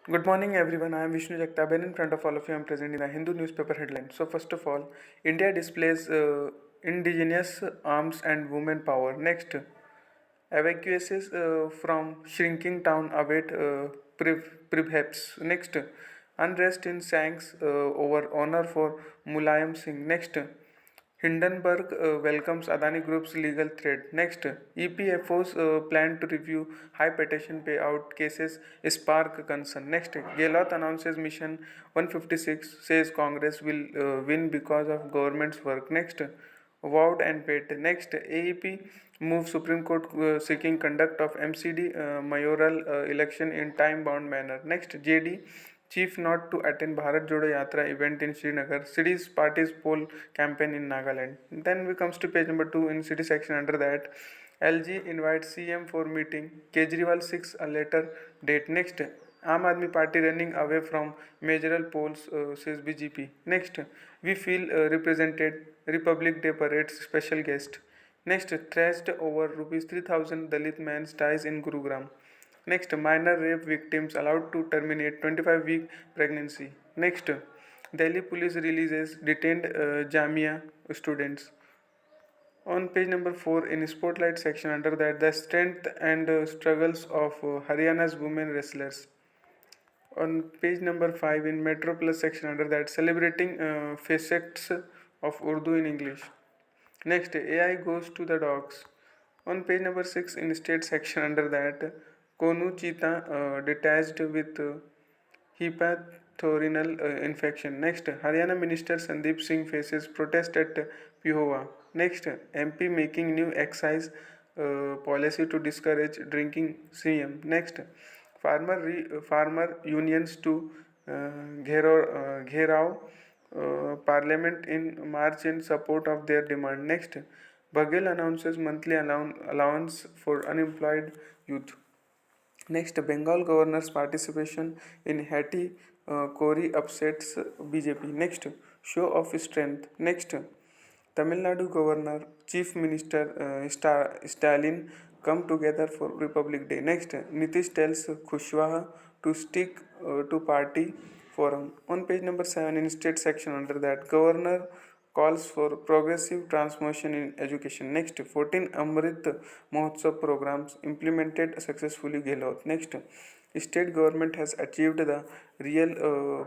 Good morning, everyone. I am Vishnu Jagtap, and in front of all of you, I am presenting the Hindu newspaper headline. So, first of all, India displays indigenous arms and women power. Next, evacuations from shrinking town await perhaps. Next, unrest in Sanks over honor for Mulayam Singh. Next, Hindenburg welcomes Adani Group's legal threat. Next, EPFO's plan to review high petition payout cases spark concern. Next, Gehlot announces Mission 156, says Congress will win because of government's work. Next, vowed and paid. Next, AEP moves Supreme Court seeking conduct of MCD mayoral election in time-bound manner. Next, JD chief not to attend Bharat Jodo Yatra event in Srinagar. City's party's poll campaign in Nagaland. Then we comes to page number 2 in city section. Under that, LG invites CM for meeting. Kejriwal seeks a later date. Next, Aam Aadmi Party running away from mayoral polls, says BJP. Next, we feel represented. Republic Day parades special guest. Next, thrashed over rupees 3,000 Dalit man's ties in Gurugram. Next, minor rape victims allowed to terminate 25-week pregnancy. Next, Delhi police releases detained Jamia students. On page number 4 in spotlight section, under that, the strength and struggles of Haryana's women wrestlers. On page number 5 in Metro Plus section, under that, celebrating facets of Urdu in English. Next, AI goes to the dogs. On page number 6 in state section, under that, Konu cheetah detached with hepatorenal infection. Next, Haryana Minister Sandeep Singh faces protest at Pehowa. Next, MP making new excise policy to discourage drinking. CM. Next, farmer unions to Gherao Parliament in March in support of their demand. Next, Baghel announces monthly allowance for unemployed youth. Next, Bengal governor's participation in Hattie Kori upsets BJP. Next, show of strength. Next, Tamil Nadu governor, chief minister Stalin come together for Republic Day. Next, Nitish tells Kushwaha to stick to party forum. On page number 7 in state section, under that, governor calls for progressive transformation in education. Next, 14 Amrit Mahotsav programs implemented successfully. Gehlot. Next, state government has achieved the real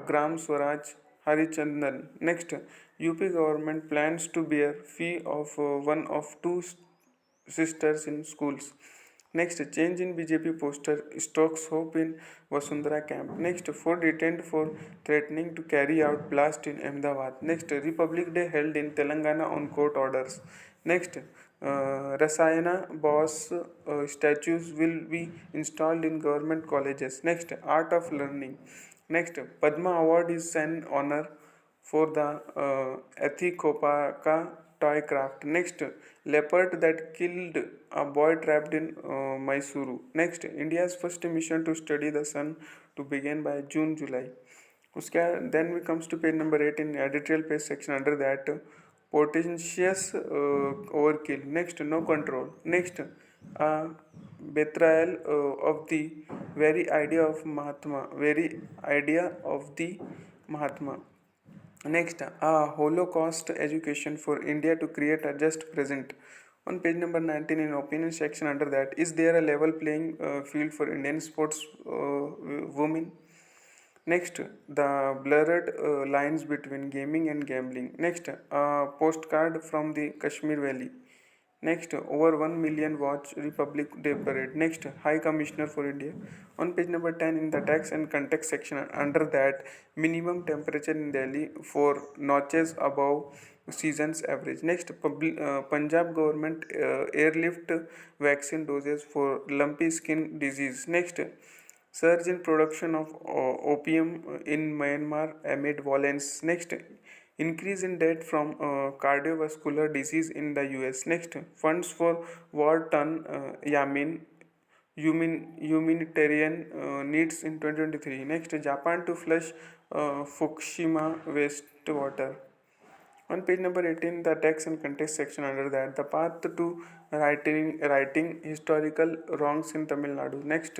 Gram Swaraj Harichandan. Next, UP government plans to bear fee of one of two sisters in schools. Next, change in BJP poster stokes hope in Vasundhara camp. Next, 4 detained for threatening to carry out blast in Ahmedabad. Next, Republic Day held in Telangana on court orders. Next, Rasayana boss statues will be installed in government colleges. Next, art of learning. Next, Padma Award is an honor for the Ethikopaka toy craft. Next, leopard that killed a boy trapped in Mysuru. Next, India's first mission to study the sun to begin by June-July. Then we comes to page number 8 in editorial page section. Under that, potentious overkill. Next, no control. Next, betrayal of the very idea of Mahatma. Next, a Holocaust education for India to create a just present. On page number 19 in opinion section, under that, is there a level playing field for Indian sports women? Next, the blurred lines between gaming and gambling. Next, a postcard from the Kashmir Valley. Next, over 1 million watch Republic Day parade. Next, High Commissioner for India. On page number 10 in the tax and context section, under that, minimum temperature in Delhi 4 notches above season's average. Next, Punjab government airlift vaccine doses for lumpy skin disease. Next, surge in production of opium in Myanmar amid violence. Next, increase in death from cardiovascular disease in the US. Next, funds for war-torn humanitarian needs in 2023. Next, Japan to flush Fukushima wastewater. On page number 18, the text and context section, under that, the path to writing historical wrongs in Tamil Nadu. Next,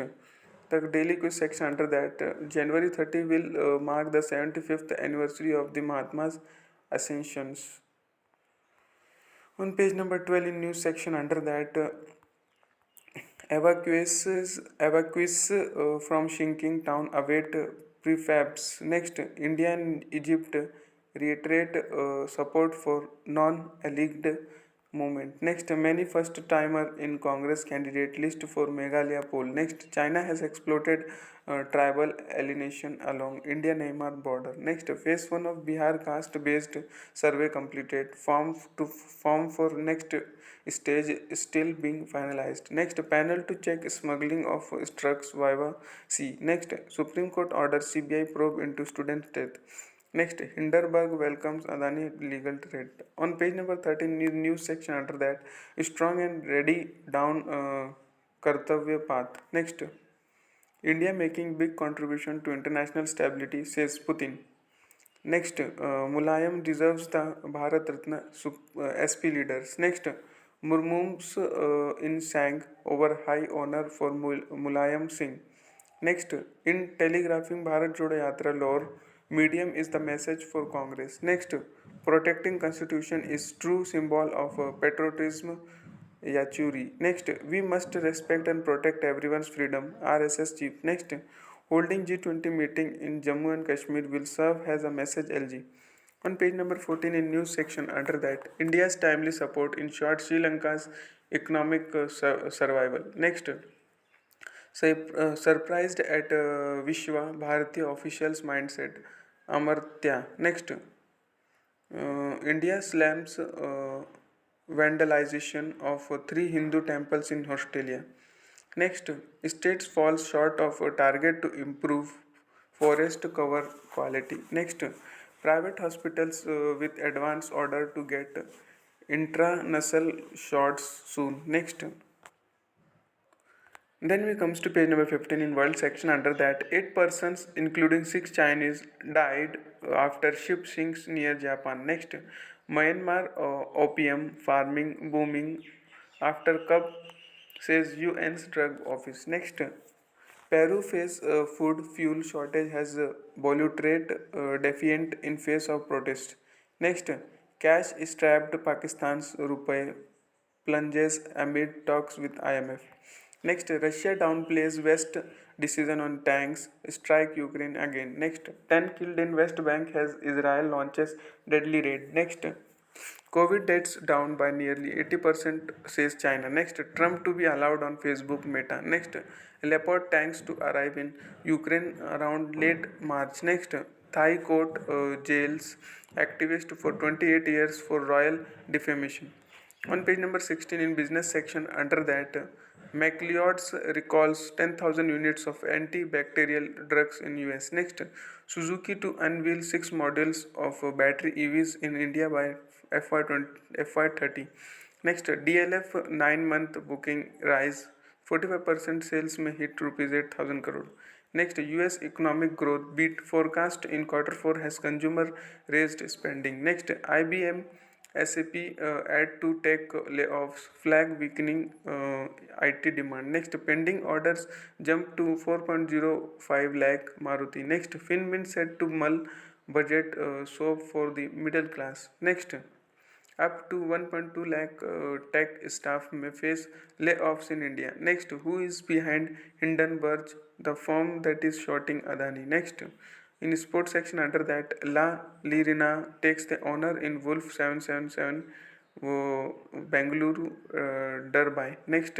the daily quiz section under that. January 30 will mark the 75th anniversary of the Mahatma's ascensions. On page number 12 in news section under that, evacuees from shrinking town await prefabs. Next, India and Egypt reiterate support for non-allied movement. Next, many first-timer in Congress candidate list for Meghalaya poll. Next, China has exploded tribal alienation along India-Myanmar border. Next, phase 1 of Bihar caste-based survey completed. Form for next stage still being finalized. Next, panel to check smuggling of drugs via sea. Next, Supreme Court orders CBI probe into student death. Next, Hindenburg welcomes Adani legal threat. On page number 13, news section under that, strong and ready down Kartavya path. Next, India making big contribution to international stability, says Putin. Next, Mulayam deserves the Bharat Ratna SP leaders. Next, Murmum's in sang over high honor for Mulayam Singh. Next, in telegraphing Bharat Jodo Yatra lore, medium is the message for Congress. Next, protecting constitution is true symbol of patriotism. Yachuri. Next, we must respect and protect everyone's freedom. RSS chief. Next, holding G20 meeting in Jammu and Kashmir will serve as a message LG. On page number 14 in news section under that, India's timely support ensured Sri Lanka's economic survival. Next, surprised at Vishwa Bharatiya officials' mindset. Amartya. Next, India slams vandalization of three Hindu temples in Australia. Next, states falls short of a target to improve forest cover quality. Next, private hospitals with advance order to get intranasal shots soon. Next, then we comes to page number 15 in world section under that 8 persons including 6 Chinese died after ship sinks near Japan. Next, Myanmar opium farming booming after cup, says UN's drug office. Next, Peru face food fuel shortage has voluntary defiant in face of protest. Next, cash strapped Pakistan's rupee plunges amid talks with IMF. Next, Russia downplays West decision on tanks, strike Ukraine again. Next, 10 killed in West Bank as Israel launches deadly raid. Next, COVID deaths down by nearly 80%, says China. Next, Trump to be allowed on Facebook Meta. Next, Leopard tanks to arrive in Ukraine around late March. Next, Thai court jails activist for 28 years for royal defamation. On page number 16 in business section under that, McLeod's recalls 10,000 units of antibacterial drugs in US. Next, Suzuki to unveil 6 models of battery EVs in India by FY30. Next, DLF 9-month booking rise, 45% sales may hit rupees 8,000 crore. Next, US economic growth beat forecast in quarter 4 has consumer raised spending. Next, IBM SAP add to tech layoffs, flag weakening IT demand. Next, pending orders jump to 4.05 lakh Maruti. Next, FinMint said to mull budget soap for the middle class. Next, up to 1.2 lakh tech staff may face layoffs in India. Next, who is behind Hindenburg, the firm that is shorting Adani? Next, in sports section under that, La Lirina takes the honor in Wolf 777 Bengaluru Derby. Next,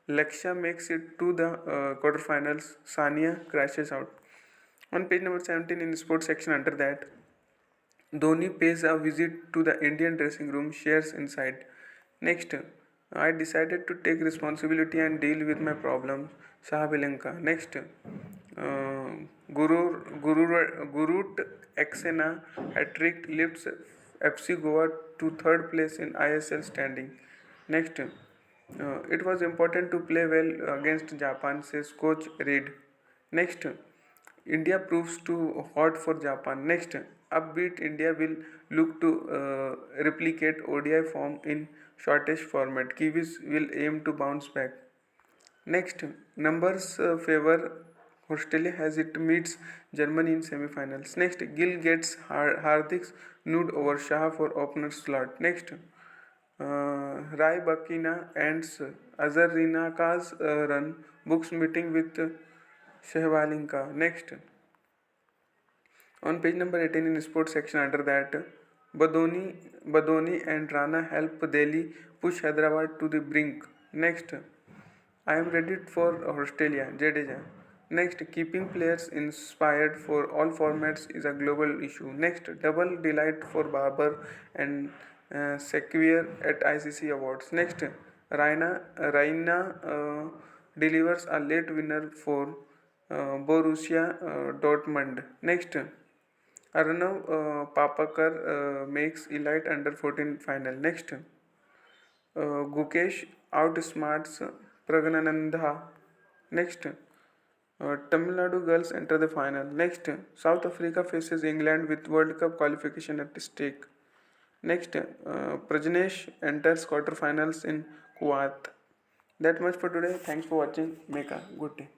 Lakshya makes it to the quarterfinals. Sania crashes out. On page number 17 in sports section under that, Dhoni pays a visit to the Indian dressing room, shares inside. Next, I decided to take responsibility and deal with my problems. Sahabilanka. Next, Gurut Exena hat-trick lifts FC Goa to third place in ISL standing. Next, it was important to play well against Japan, says coach Reid. Next, India proves too hot for Japan. Next, upbeat India will look to replicate ODI form in shortest format. Kiwis will aim to bounce back. Next, numbers favor Australia as it meets Germany in semi-finals. Next, Gill gets Hardik's nude over Shah for opener slot. Next, Rai Bakina ends Azarinaka's run, books meeting with Shehwalinka. Next, on page number 18 in sports section under that, Badoni and Rana help Delhi push Hyderabad to the brink. Next, I am ready for Australia, Jadeja. Next, keeping players inspired for all formats is a global issue. Next, double delight for Babar and Sequier at ICC Awards. Next, Raina delivers a late winner for Borussia Dortmund. Next, Arnav Papakar makes elite under 14 final. Next, Gukesh outsmarts Pragnanandha. Next, Tamil Nadu girls enter the final. Next, South Africa faces England with World Cup qualification at stake. Next, Prajnesh enters quarterfinals in Kuwait. That much for today. Thanks for watching. Make a good day.